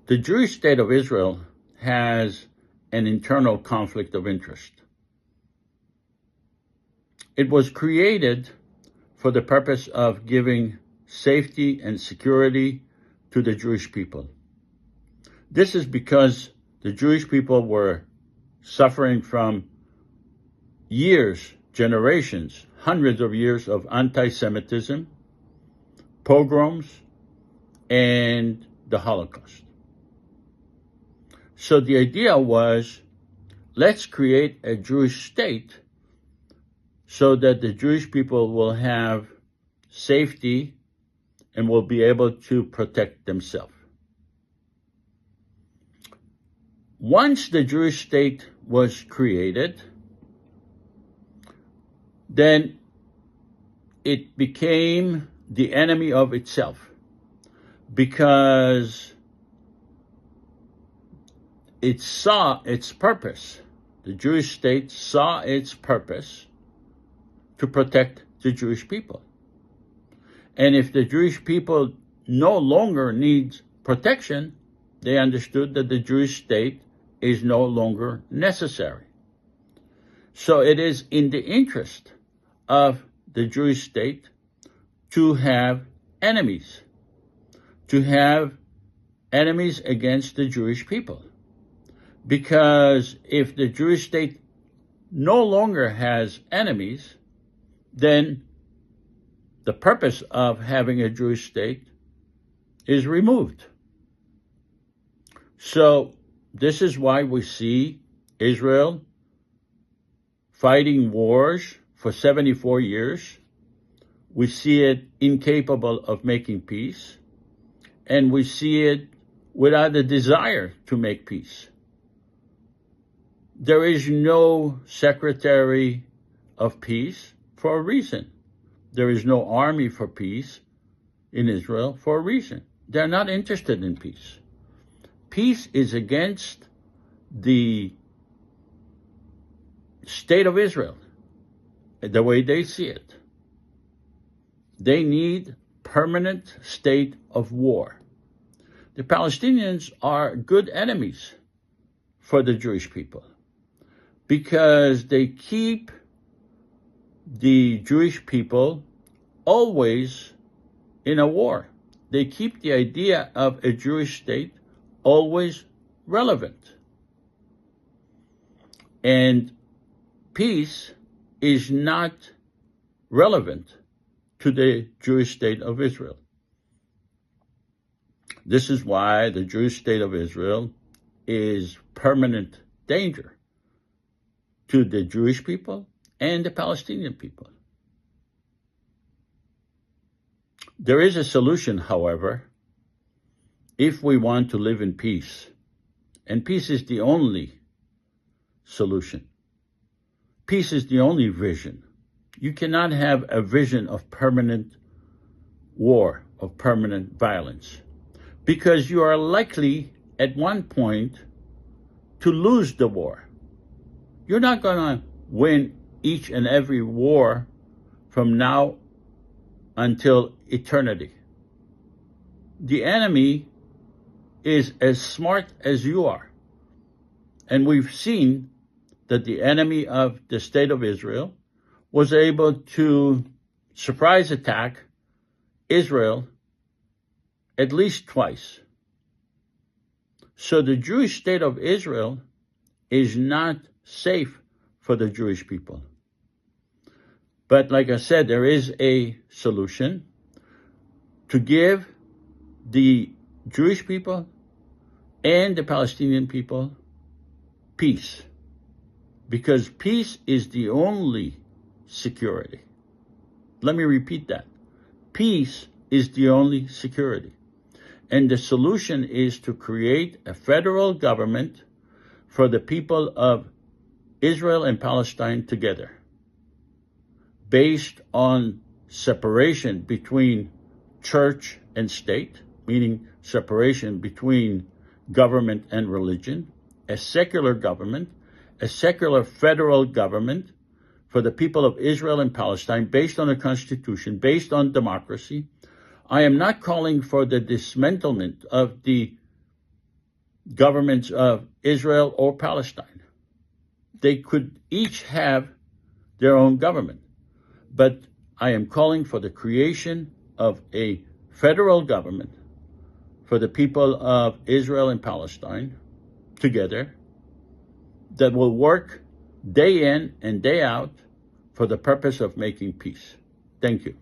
The Jewish state of Israel has an internal conflict of interest. It was created for the purpose of giving safety and security to the Jewish people. This is because the Jewish people were suffering from years, generations, hundreds of years of anti-Semitism, pogroms, and the Holocaust. So the idea was, let's create a Jewish state so that the Jewish people will have safety and will be able to protect themselves. Once the Jewish state was created, then it became the enemy of itself, because it saw its purpose. The Jewish state saw its purpose to protect the Jewish people. And if the Jewish people no longer need protection, they understood that the Jewish state is no longer necessary. So it is in the interest of the Jewish state to have enemies against the Jewish people. Because if the Jewish state no longer has enemies, then the purpose of having a Jewish state is removed. So this is why we see Israel fighting wars for 74 years. We see it incapable of making peace, and we see it without a desire to make peace. There is no secretary of peace for a reason. There is no army for peace in Israel for a reason. They're not interested in peace. Peace is against the state of Israel, the way they see it. They need permanent state of war. The Palestinians are good enemies for the Jewish people because they keep the Jewish people always in a war. They keep the idea of a Jewish state always relevant. And peace is not relevant to the Jewish state of Israel. This is why the Jewish state of Israel is permanent danger to the Jewish people and the Palestinian people. There is a solution, however, if we want to live in peace. And peace is the only solution. Peace is the only vision. You cannot have a vision of permanent war, of permanent violence, because you are likely at one point to lose the war. You're not going to win each and every war from now until eternity. The enemy is as smart as you are. And we've seen that the enemy of the state of Israel was able to surprise attack Israel at least twice. So the Jewish state of Israel is not safe for the Jewish people. But like I said, there is a solution to give the Jewish people and the Palestinian people peace. Because peace is the only security. Let me repeat that. Peace is the only security. And the solution is to create a federal government for the people of Israel and Palestine together, based on separation between church and state, meaning separation between government and religion, a secular government, a secular federal government for the people of Israel and Palestine, based on a constitution, based on democracy. I am not calling for the dismantlement of the governments of Israel or Palestine. They could each have their own government. But I am calling for the creation of a federal government for the people of Israel and Palestine together that will work day in and day out for the purpose of making peace. Thank you.